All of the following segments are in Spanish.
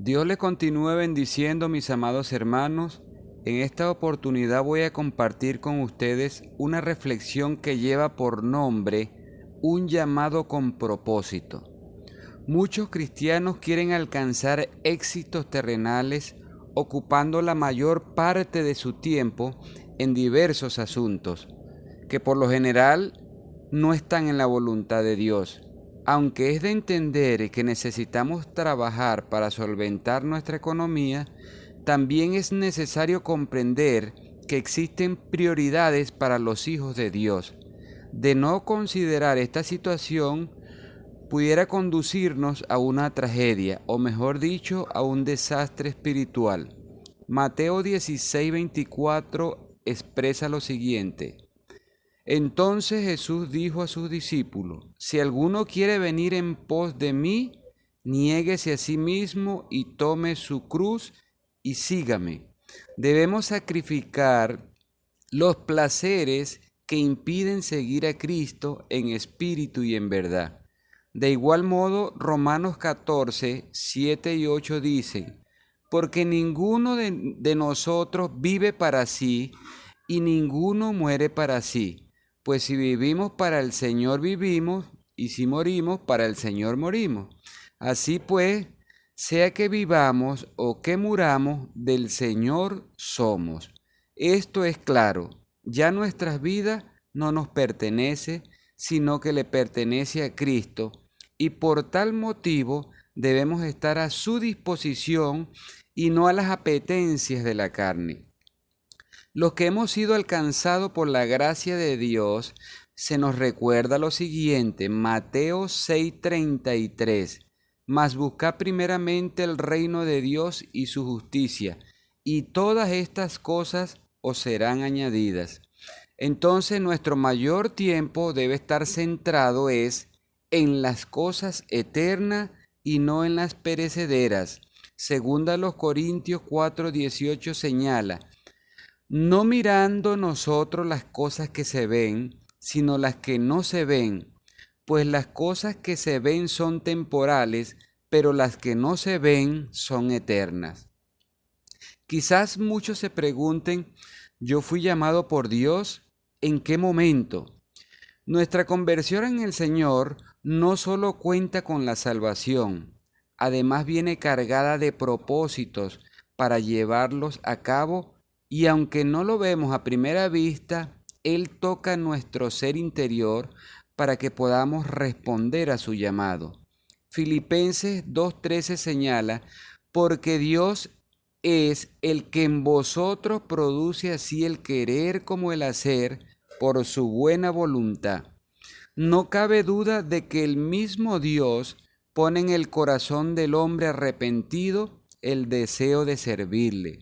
Dios les continúe bendiciendo, mis amados hermanos. En esta oportunidad voy a compartir con ustedes una reflexión que lleva por nombre un llamado con propósito. Muchos cristianos quieren alcanzar éxitos terrenales ocupando la mayor parte de su tiempo en diversos asuntos, que por lo general no están en la voluntad de Dios. Aunque es de entender que necesitamos trabajar para solventar nuestra economía, también es necesario comprender que existen prioridades para los hijos de Dios. De no considerar esta situación, pudiera conducirnos a una tragedia, o mejor dicho, a un desastre espiritual. Mateo 16:24 expresa lo siguiente: Entonces Jesús dijo a sus discípulos: Si alguno quiere venir en pos de mí, niéguese a sí mismo y tome su cruz y sígame. Debemos sacrificar los placeres que impiden seguir a Cristo en espíritu y en verdad. De igual modo, Romanos 14, 7 y 8 dicen: Porque ninguno de nosotros vive para sí y ninguno muere para sí. Pues si vivimos, para el Señor vivimos, y si morimos, para el Señor morimos. Así pues, sea que vivamos o que muramos, del Señor somos. Esto es claro, ya nuestras vidas no nos pertenece, sino que le pertenece a Cristo, y por tal motivo debemos estar a su disposición y no a las apetencias de la carne. Los que hemos sido alcanzados por la gracia de Dios, se nos recuerda lo siguiente, Mateo 6:33, mas buscad primeramente el reino de Dios y su justicia, y todas estas cosas os serán añadidas. Entonces nuestro mayor tiempo debe estar centrado en las cosas eternas y no en las perecederas. Segunda los Corintios 4:18 señala: no mirando nosotros las cosas que se ven, sino las que no se ven, pues las cosas que se ven son temporales, pero las que no se ven son eternas. Quizás muchos se pregunten: ¿yo fui llamado por Dios? ¿En qué momento? Nuestra conversión en el Señor no solo cuenta con la salvación, además viene cargada de propósitos para llevarlos a cabo, y aunque no lo vemos a primera vista, Él toca nuestro ser interior para que podamos responder a su llamado. Filipenses 2:13 señala: porque Dios es el que en vosotros produce así el querer como el hacer por su buena voluntad. No cabe duda de que el mismo Dios pone en el corazón del hombre arrepentido el deseo de servirle.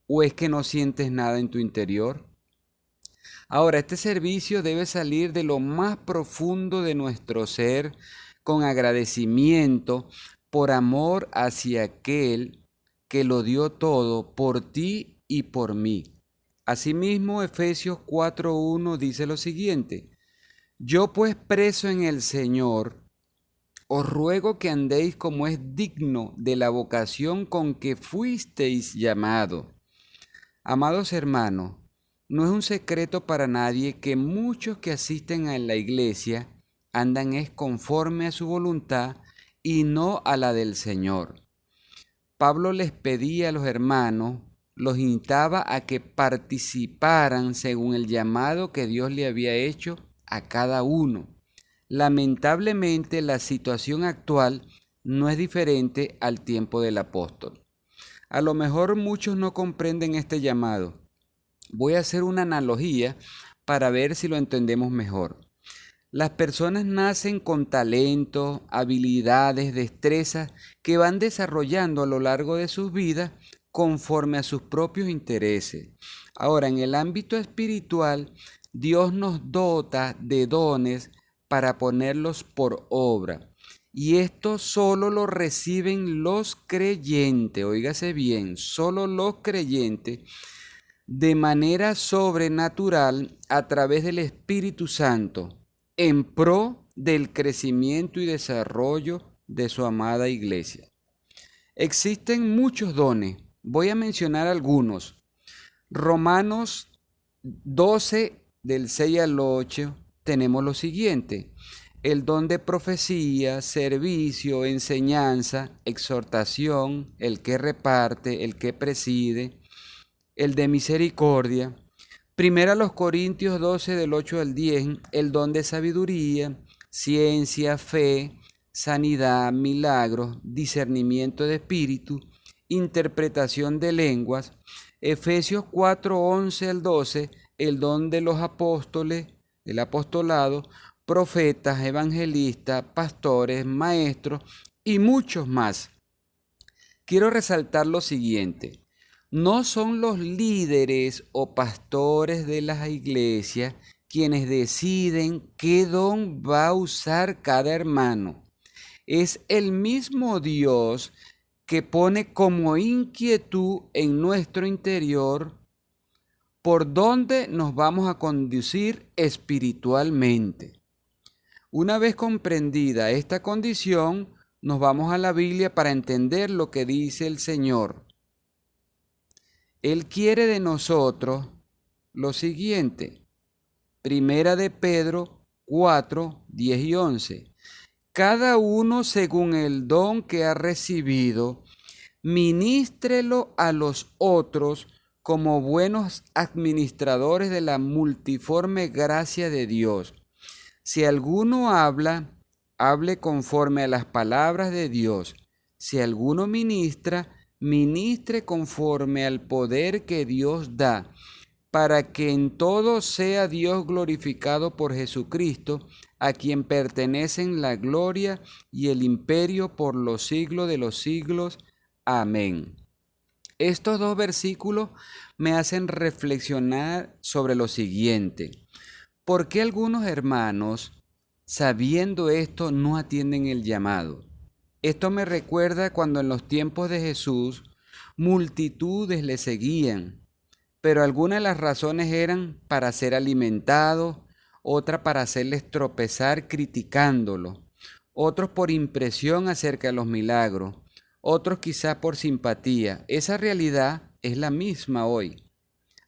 ¿O es que no sientes nada en tu interior? Ahora, este servicio debe salir de lo más profundo de nuestro ser, con agradecimiento por amor hacia aquel que lo dio todo por ti y por mí. Asimismo, Efesios 4:1 dice lo siguiente: yo pues, preso en el Señor, os ruego que andéis como es digno de la vocación con que fuisteis llamados. Amados hermanos, no es un secreto para nadie que muchos que asisten a la iglesia andan es conforme a su voluntad y no a la del Señor. Pablo les pedía a los hermanos, los instaba a que participaran según el llamado que Dios le había hecho a cada uno. Lamentablemente, la situación actual no es diferente al tiempo del apóstol. A lo mejor muchos no comprenden este llamado. Voy a hacer una analogía para ver si lo entendemos mejor. Las personas nacen con talentos, habilidades, destrezas que van desarrollando a lo largo de sus vidas conforme a sus propios intereses. Ahora, en el ámbito espiritual, Dios nos dota de dones para ponerlos por obra. Y esto solo lo reciben los creyentes, óigase bien, solo los creyentes, de manera sobrenatural a través del Espíritu Santo, en pro del crecimiento y desarrollo de su amada iglesia. Existen muchos dones. Voy a mencionar algunos. Romanos 12, del 6 al 8, tenemos lo siguiente: el don de profecía, servicio, enseñanza, exhortación, el que reparte, el que preside, el de misericordia. Primera a los Corintios 12, del 8 al 10, el don de sabiduría, ciencia, fe, sanidad, milagros, discernimiento de espíritu, interpretación de lenguas. Efesios 4, 11 al 12, el don de los apóstoles, el apostolado, profetas, evangelistas, pastores, maestros y muchos más. Quiero resaltar lo siguiente: no son los líderes o pastores de las iglesias quienes deciden qué don va a usar cada hermano. Es el mismo Dios que pone como inquietud en nuestro interior por dónde nos vamos a conducir espiritualmente. Una vez comprendida esta condición, nos vamos a la Biblia para entender lo que dice el Señor. Él quiere de nosotros lo siguiente. Primera de Pedro 4, 10 y 11. Cada uno según el don que ha recibido, ministrelo a los otros como buenos administradores de la multiforme gracia de Dios. Si alguno habla, hable conforme a las palabras de Dios. Si alguno ministra, ministre conforme al poder que Dios da, para que en todo sea Dios glorificado por Jesucristo, a quien pertenecen la gloria y el imperio por los siglos de los siglos. Amén. Estos dos versículos me hacen reflexionar sobre lo siguiente: ¿por qué algunos hermanos, sabiendo esto, no atienden el llamado? Esto me recuerda cuando en los tiempos de Jesús multitudes le seguían, pero algunas de las razones eran para ser alimentados, otra para hacerles tropezar criticándolo, otros por impresión acerca de los milagros, otros quizás por simpatía. Esa realidad es la misma hoy.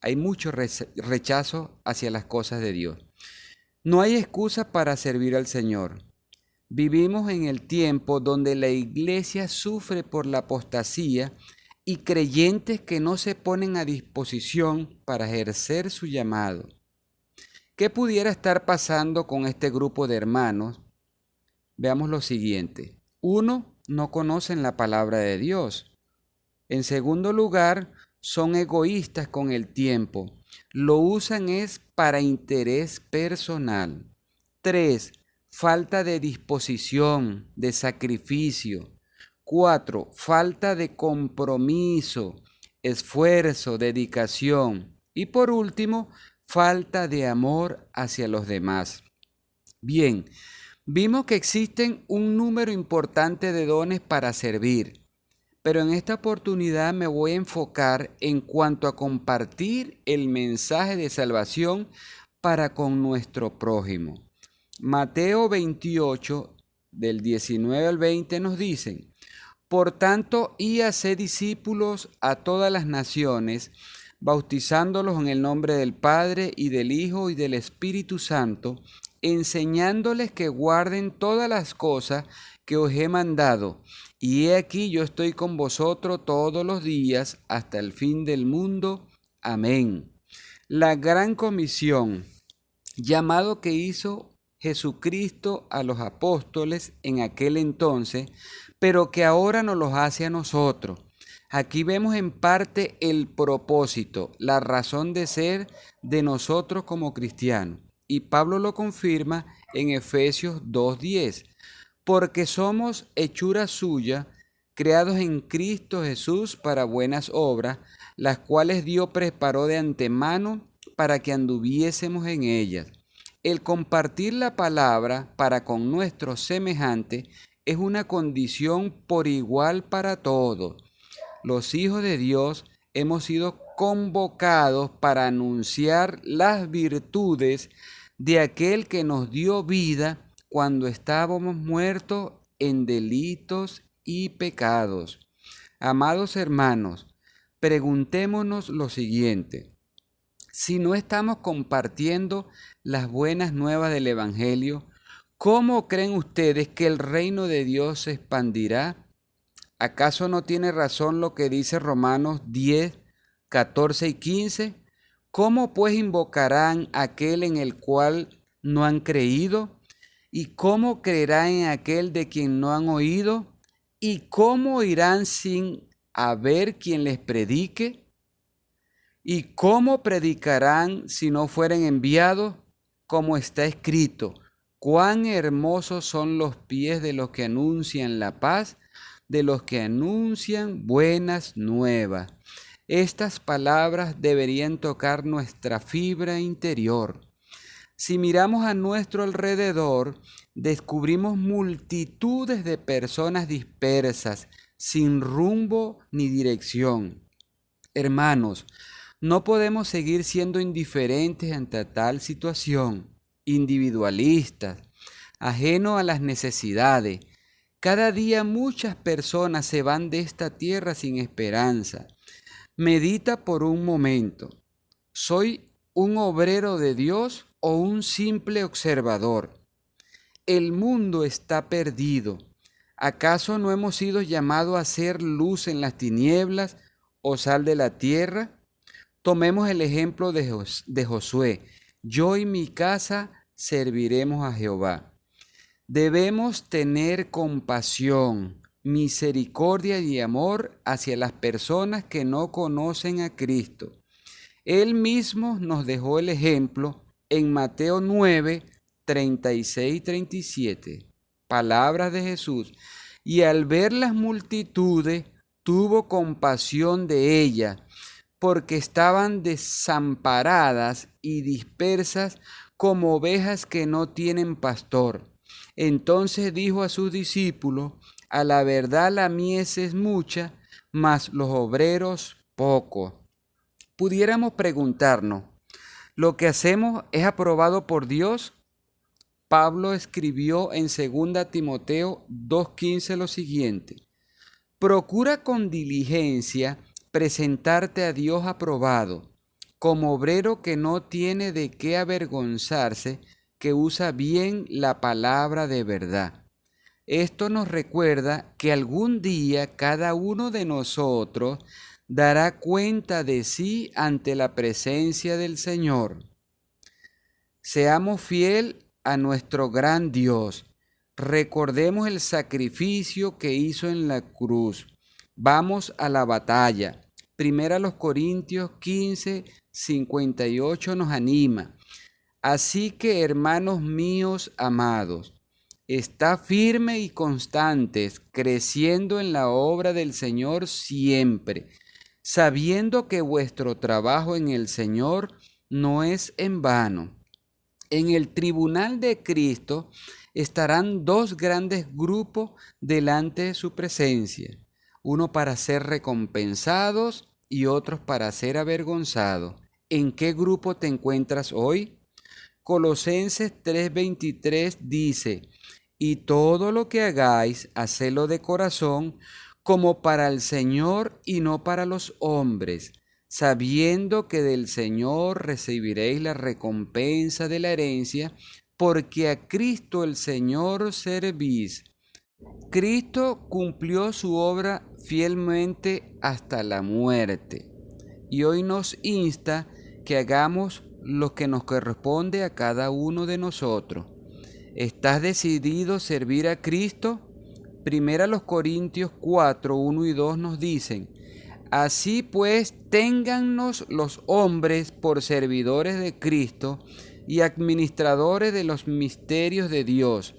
Hay mucho rechazo hacia las cosas de Dios. No hay excusa para servir al Señor. Vivimos en el tiempo donde la iglesia sufre por la apostasía y creyentes que no se ponen a disposición para ejercer su llamado. ¿Qué pudiera estar pasando con este grupo de hermanos? Veamos lo siguiente. Uno, no conocen la palabra de Dios. En segundo lugar, son egoístas con el tiempo. Lo usan es para interés personal. 3. Falta de disposición, de sacrificio. 4. Falta de compromiso, esfuerzo, dedicación. Y por último, falta de amor hacia los demás. Bien, vimos que existen un número importante de dones para servir, pero en esta oportunidad me voy a enfocar en cuanto a compartir el mensaje de salvación para con nuestro prójimo. Mateo 28, del 19 al 20 nos dicen: por tanto, y haced discípulos a todas las naciones, bautizándolos en el nombre del Padre y del Hijo y del Espíritu Santo, enseñándoles que guarden todas las cosas que os he mandado. Y he aquí yo estoy con vosotros todos los días hasta el fin del mundo. Amén. La gran comisión, llamado que hizo Jesucristo a los apóstoles en aquel entonces, pero que ahora nos los hace a nosotros. Aquí vemos en parte el propósito, la razón de ser de nosotros como cristianos. Y Pablo lo confirma en Efesios 2:10, porque somos hechura suya, creados en Cristo Jesús para buenas obras, las cuales Dios preparó de antemano para que anduviésemos en ellas. El compartir la palabra para con nuestros semejantes es una condición por igual para todos. Los hijos de Dios hemos sido convocados para anunciar las virtudes de aquel que nos dio vida cuando estábamos muertos en delitos y pecados. Amados hermanos, preguntémonos lo siguiente: si no estamos compartiendo las buenas nuevas del Evangelio, ¿cómo creen ustedes que el reino de Dios se expandirá? ¿Acaso no tiene razón lo que dice Romanos 10, 14 y 15? ¿Cómo pues invocarán aquel en el cual no han creído? ¿Y cómo creerán en aquel de quien no han oído? ¿Y cómo irán sin haber quien les predique? ¿Y cómo predicarán si no fueren enviados? Como está escrito: cuán hermosos son los pies de los que anuncian la paz, de los que anuncian buenas nuevas. Estas palabras deberían tocar nuestra fibra interior. Si miramos a nuestro alrededor, descubrimos multitudes de personas dispersas, sin rumbo ni dirección. Hermanos, no podemos seguir siendo indiferentes ante tal situación, individualistas, ajenos a las necesidades. Cada día muchas personas se van de esta tierra sin esperanza. Medita por un momento: ¿soy un obrero de Dios o un simple observador? El mundo está perdido. ¿Acaso no hemos sido llamados a ser luz en las tinieblas o sal de la tierra? Tomemos el ejemplo de Josué: yo y mi casa serviremos a Jehová. Debemos tener compasión, misericordia y amor hacia las personas que no conocen a Cristo. Él mismo nos dejó el ejemplo en Mateo 9, 36 y 37. Palabras de Jesús: y al ver las multitudes, tuvo compasión de ellas, porque estaban desamparadas y dispersas como ovejas que no tienen pastor. Entonces dijo a sus discípulos: a la verdad la mies es mucha, mas los obreros pocos. Pudiéramos preguntarnos: ¿lo que hacemos es aprobado por Dios? Pablo escribió en 2 Timoteo 2:15 lo siguiente: procura con diligencia presentarte a Dios aprobado, como obrero que no tiene de qué avergonzarse, que usa bien la palabra de verdad. Esto nos recuerda que algún día cada uno de nosotros dará cuenta de sí ante la presencia del Señor. Seamos fiel a nuestro gran Dios. Recordemos el sacrificio que hizo en la cruz. Vamos a la batalla. Primera Corintios 15, 58 nos anima: así que, hermanos míos amados, está firme y constantes, creciendo en la obra del Señor siempre, sabiendo que vuestro trabajo en el Señor no es en vano. En el tribunal de Cristo estarán dos grandes grupos delante de su presencia, uno para ser recompensados y otros para ser avergonzados. ¿En qué grupo te encuentras hoy? Colosenses 3:23 dice: y todo lo que hagáis, hacedlo de corazón, como para el Señor y no para los hombres, sabiendo que del Señor recibiréis la recompensa de la herencia, porque a Cristo el Señor servís. Cristo cumplió su obra fielmente hasta la muerte, y hoy nos insta que hagamos lo que nos corresponde a cada uno de nosotros. ¿Estás decidido a servir a Cristo? Primera Corintios 4, 1 y 2 nos dicen: así pues, téngannos los hombres por servidores de Cristo y administradores de los misterios de Dios.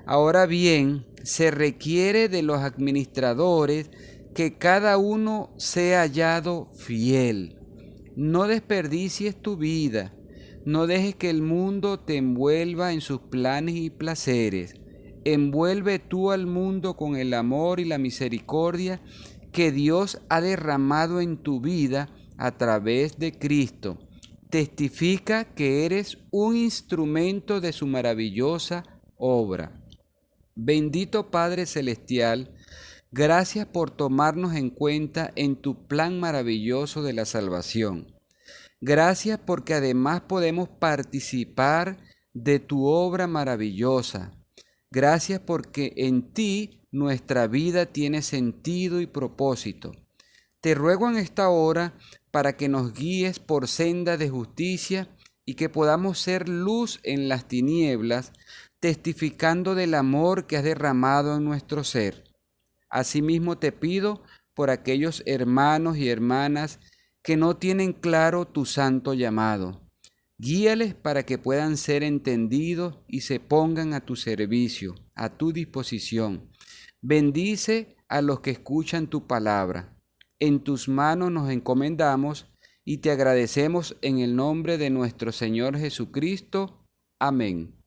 Ahora bien, se requiere de los administradores que cada uno sea hallado fiel. No desperdicies tu vida. No dejes que el mundo te envuelva en sus planes y placeres. Envuelve tú al mundo con el amor y la misericordia que Dios ha derramado en tu vida a través de Cristo. Testifica que eres un instrumento de su maravillosa obra. Bendito Padre Celestial, Gracias por tomarnos en cuenta en tu plan maravilloso de la salvación. Gracias porque además podemos participar de tu obra maravillosa. Gracias porque en ti nuestra vida tiene sentido y propósito. Te ruego en esta hora para que nos guíes por senda de justicia y que podamos ser luz en las tinieblas, testificando del amor que has derramado en nuestro ser. Asimismo te pido por aquellos hermanos y hermanas que no tienen claro tu santo llamado. Guíales para que puedan ser entendidos y se pongan a tu servicio, a tu disposición. Bendice a los que escuchan tu palabra. En tus manos nos encomendamos y te agradecemos en el nombre de nuestro Señor Jesucristo. Amén.